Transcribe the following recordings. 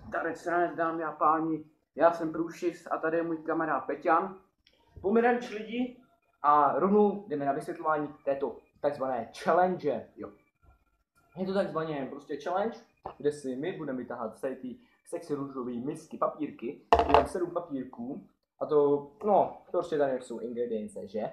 Darec ranec, dámy a páni, já jsem Průšis a tady je můj kamarád Peťan. Pomeranč lidi a rovnou jdeme na vysvětlování této takzvané challenge. Jo. Je to takzvaně prostě challenge, kde si my budeme vytáhat z té sexy růžové misky papírky. Je tam 7 papírků a to, no, prostě tady jsou ingredience, že?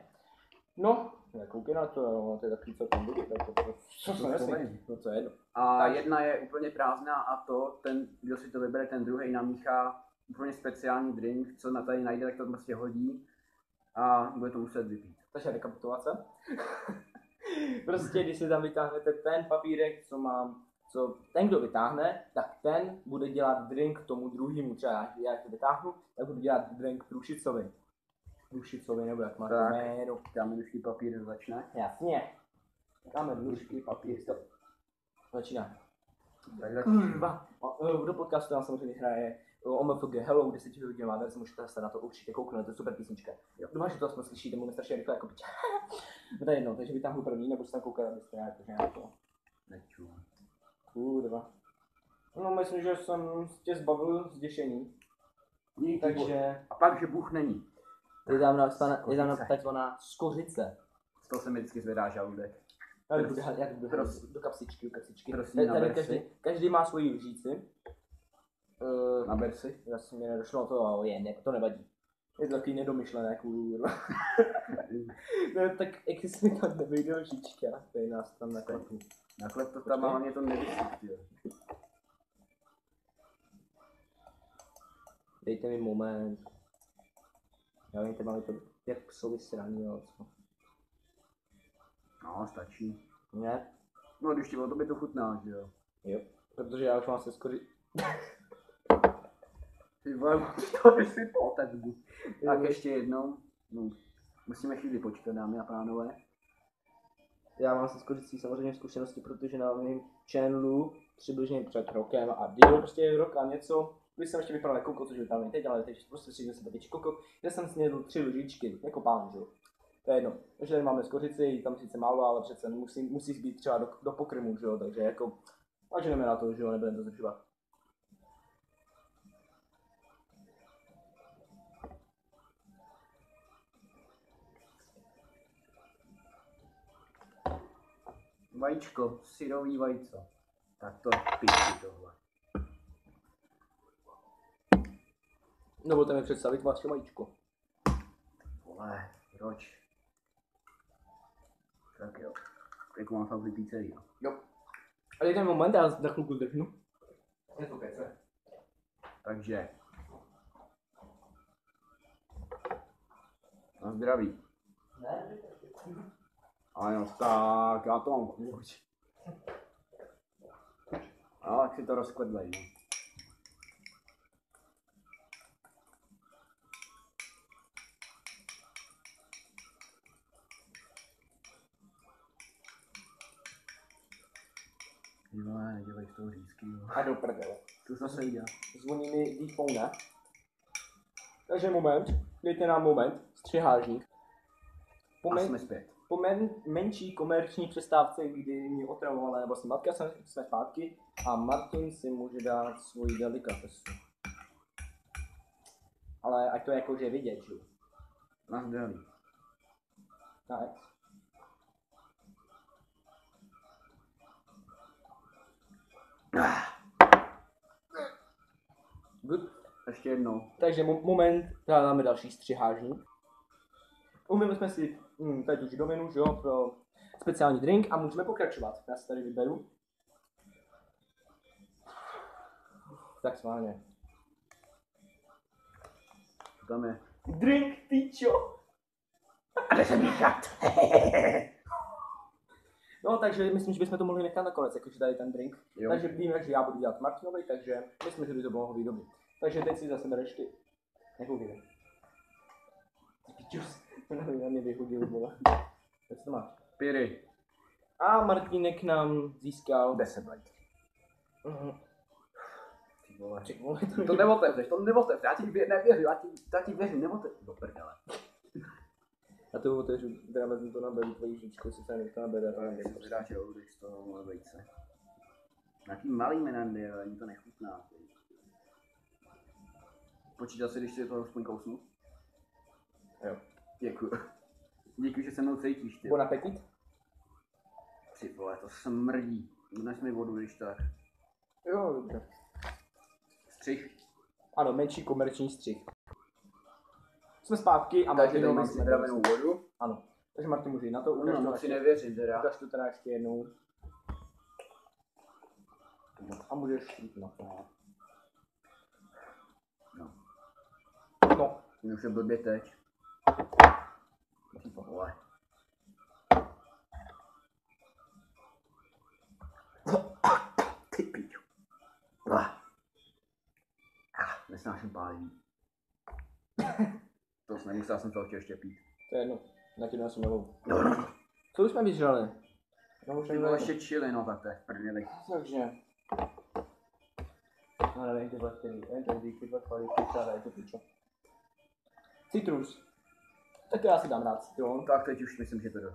No, koukej na to, to je takový celkem dobrý, tak to co nesmí, no co je jedno. A jedna je úplně prázdná a to, ten, kdo si to vybere, ten druhý namíchá úplně speciální drink, co na tady najde, tak to prostě hodí a bude to muset vypít. Takže rekapitulace. Prostě, když si tam vytáhnete ten papírek, co ten, kdo vytáhne, tak ten bude dělat drink tomu druhému. Třeba já to vytáhnu, tak budu dělat drink Průšicovi. Průšicovi, nebo jak má to jméno. Kámen, papír začne? Jasně. Kámen, nůžky, papír, stop. Začíná. Kurva. Do podcastu nám samozřejmě hraje OMFG Hello, 10 hodinová verze, můžete se na to určitě kouknout, to je super písnička. Doufám, že to aspoň slyšíte, mluvím strašně rychle jako pič. No to je jedno, takže vytáhnu první, nebo se tam koukat, abyste nějak to. Neču. Kurva. No myslím, že jsem tě zbavil zděšení. Takže... A pak, že Bůh není. Je tam takzvaná skořice. Z toho se mi vždycky zvedá žaludek. Já to budu do kapsičky. Prosím, každý má svoji lžíci. Naber si. Vlastně mě nedošlo to, ale to nevadí. Je to takový nedomyšlené, kurva. No, tak jak jsi mi tam nevejde lžička, to je nás tam naklepu. Naklep to tam, ale mě to nevysvětlí. Dejte mi moment. Já vím, máme to jak psovi sraní, jo, co? No, stačí. Ne? No, když ti o tobě to chutná, že jo? Jo, protože já už mám se skoro... Ty vole, to vysypal tak zbu. Tak ještě jednou. No, musíme chvíli počkat, dámy a pánové. Já mám se skořicí samozřejmě zkušenosti, protože na mém channelu přibližně před rokem a díl prostě rok a něco. Když jsem ještě vypadal jako koko, což tam teď, ale teď prostě si jsem teď koko, kde jsem snědl 3 lžičky, jako pán, že jo. To je jedno. Takže tady máme skořici, tam sice málo, ale přece musí zbýt třeba do pokrmu, že jo, takže jako váženeme na to, že jo, nebudeme to zdržovat. Vajíčko, syrový vajco. Tak to píči tohle. Dovolte mi představit vaše vajíčko. Vole, proč? Tak jo. Jako mám fakt vypít celý, jo. A jeden moment, já za chvilku zdrhnu. Je to kece. Takže. Na zdraví. Ne? Ano, tak, já to mám chuť. No, tak si to rozkvedlej, no. Jo, nedělej z toho řízky, jo. A do prdele. To zase jde. Zvoní mi D-phone, ne? Takže moment, dejte nám moment, střihážník. A jsme zpět. Po menší komerční přestávce, kdy mě otravovala nebo si matka, jsme zpátky a Martin si může dát svoji delikatesu. Ale ať to jakože vidět, že? Na zdraví. Tak. Good. Ještě jednou. Takže moment, dáme další střihážník. Umyli jsme si tady tu židovinu, že jo, pro speciální drink a můžeme pokračovat. Já si tady vyberu. Tak sválně. Co tam je? Drink, pičo! A jde se míchat. No, takže myslím, že bychom to mohli nechat nakonec, jakože tady ten drink. Jo. Takže víme, že já budu dělat Martinovi, takže myslím, že by to mohlo být dobrý. Takže teď si zase bereš ty. Nekoukejte. Pičus. Na mě vyhodil, vole. Jak to máš? Piry. A Martínek nám získal 10 let. Ty vole. To neotevřeš, já ti nevěřím, já ti věřím, neotevřeš. Do prdele. A to otevřu, teda vezmu to na beru tvojí žičku, si se nech to na beru. To nevím, to dáš žaludek z toho vejce. Nějaký malý menandy, ale ani to nechutná. Počítal si, když si to aspoň kousnu? Jo. Děkuji. Díky, že se mnou cítíš, ty. Bon appetit. Ty vole, to smrdí. Dnes mi vodu, když tak. Jo, dobře. Střih. Ano, menší komerční střih. Jsme zpátky a Takže Martin tady mám jsme připravenou vodu. Ano. Takže Martin může jít na to, No, moc si nevěřím teda. ukaž to teda ještě jednou. A můžeš jít na to. No. No. Mě už je blbě teď. Vole. Ty pičo. Nesnáším pálení. To jsem nemusel, jsem to chtěl ještě pít. To je jedno. Na tě jsem novou. No. Co už jsme vyžrali? No už Ty vole ještě chili, no tak to je v prdeli. Takže. No nevím, ty vole, ten díky, dva kvality, třeba je to pičo. Citrus. Tak já si dám rád citron. Tak teď už myslím, že to jde.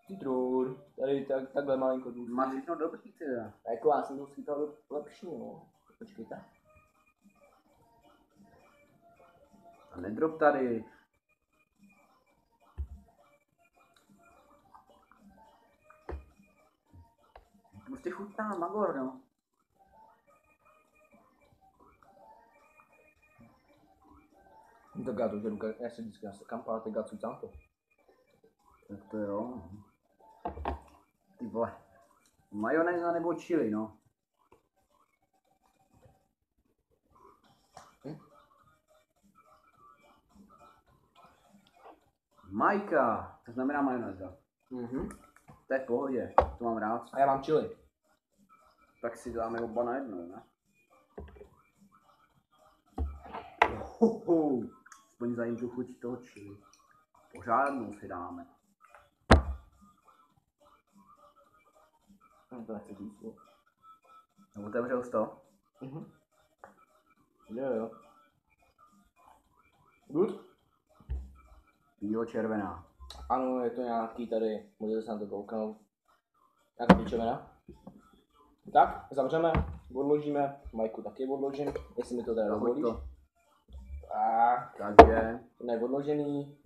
Citron. Tady takhle malinko důležitý. Má všechno dobrý teda. Jako já jsem to schytal lepší, no. Počkejte. A nedrop tady. Prostě chutná, magor, no. Tak já to žeru, já si vždycky nasekám pár tegaců tamto. Tak to jo. Ty vole. Majonéza nebo chili, no. Majka, to znamená majonéza. To je v pohodě, to mám rád. A já mám chili. Tak si dáme oba na jedno, ne? Aspoň zajím tu chuť toho chili. Pořádnou si dáme. To nechci říct. No, otevřel jsi to? Jo. Good? Bílo-červená. Ano, je to nějaký tady, můžete se na to kouknout. Nějaká píčovina. Tak, zavřeme, odložíme, Majku taky odložím, jestli mi to teda dovolíš. Takže... Neodložený,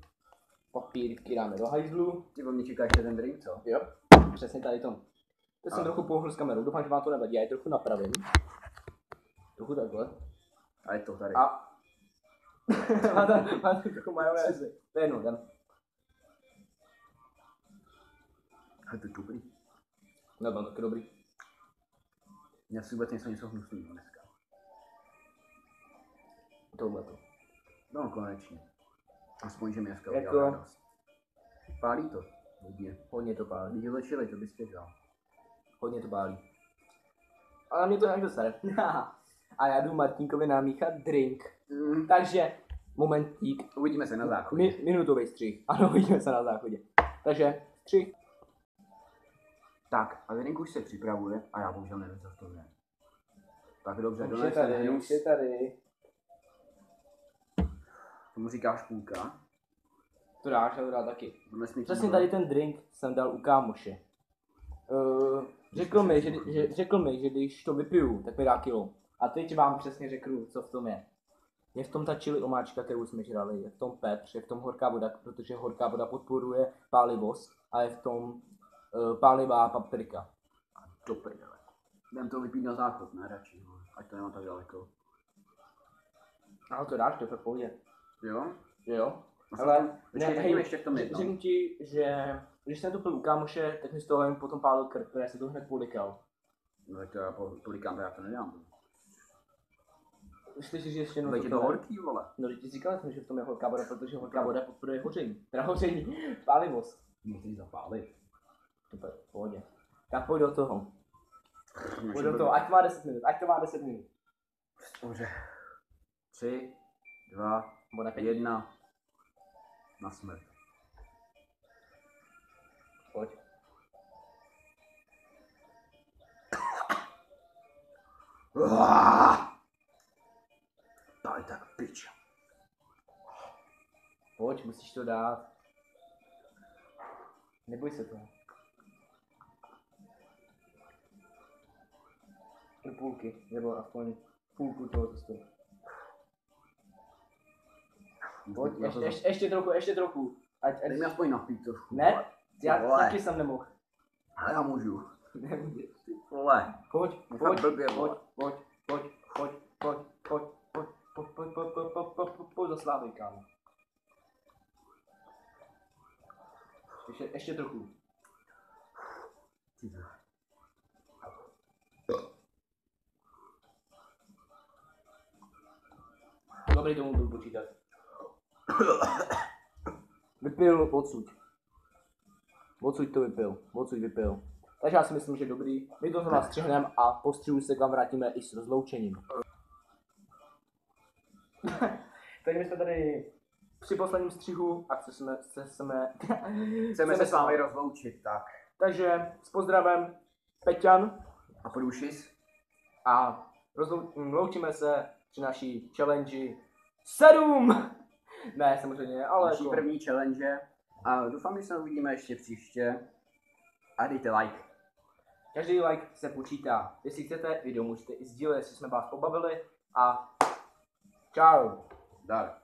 papírky dáme do hajzlu. Ty po mě čekáš ten drink, co? Jo, přesně tady to. Teď jsem trochu pohnul s kamerou, doufám, že vám to nevadí, já je trochu napravím. Trochu takhle. A je to tady. A... máte trochu majonézy. To je jedno, ten. A to je dobrý. No, mám taky dobrý. Já si vůbec něco hnusného dneska. Tohle to. No konečně. Aspoň, že mi dneska Jako- udělal radost. Pálí to. Hodně. Hodně to pálí. Když ho chili, to bys chtěl. Hodně to pálí. Ale mě to nějak dostane. A já jdu Martinkovi namíchat drink. Takže, momentík. Uvidíme se na záchodě. Minutový střih. Ano, uvidíme se na záchodě. Takže, střih. Tak, a drink už se připravuje a já bohužel nevím, co to je. Tak dobře, Už je dones tady, hnus. už je tady. Tomu říkáš půlka. To dáš, já to dám taky. Dones mi Přesně tady ten drink jsem dal u kámoše. Řekl mi, že když to vypiju, tak mi dá kilo. A teď vám přesně řeknu, co v tom je. Je v tom ta chili omáčka, kterou jsme žrali, je v tom pepř, je v tom horká voda, protože horká voda podporuje pálivost a je v tom pálivá paprika. A do prdele. Jdem to vypít na záchod, ne radši, no. Ať to nemá tak daleko. Ale to dáš, to je v pohodě. Jo? Jo? Ale ne, hej, ještě v tom řeknu ti, že když jsem to pil u kámoše, tak mi z toho jen potom pálil krk, protože jsem to hned polikal. No tak to já polikám, to já to nedám. Slyšíš ještě No, je to horký, vole. No, teď ti říkal jsem, že v tom je horká voda, protože horká voda podporuje hoření. Teda hoření, pálivost. Musíš zapálit. To je v pohodě. Tak pojď do toho. No, Pojď do toho, ať to má 10 minut. Dobře. 3, 2, Bona 1. Na smrt. Pojď. Daj tak pič. Pojď, musíš to dát. Neboj se toho. Do půlky, nebo aspoň půlku toho testu. Pojď, ještě trochu. Dej mi aspoň napít trošku. Ne, já Ty vole. taky jsem nemohl. Ale já můžu. Nemůžeš. Ty vole. Pojď, Fakt blbě, vole. pojď za Slávy, kámo. Ještě trochu. Ty vole. Dobrý, tomu budu počítat. Vypil odsud. Odsud to vypil. Takže já si myslím, že dobrý. My to znovu střihneme a po střihu se k vám vrátíme i s rozloučením. Takže my jsme tady při posledním střihu a chceme Chceme se s vámi rozloučit, tak. Takže s pozdravem Peťan A průšis? a loučíme se při naší challenge 7! Ne, samozřejmě, ale Naší první challenge. A doufám, že se uvidíme ještě příště. A dejte like. každý like se počítá. Jestli chcete video, můžete i sdílet, jestli jsme vás pobavili a čau. Dar.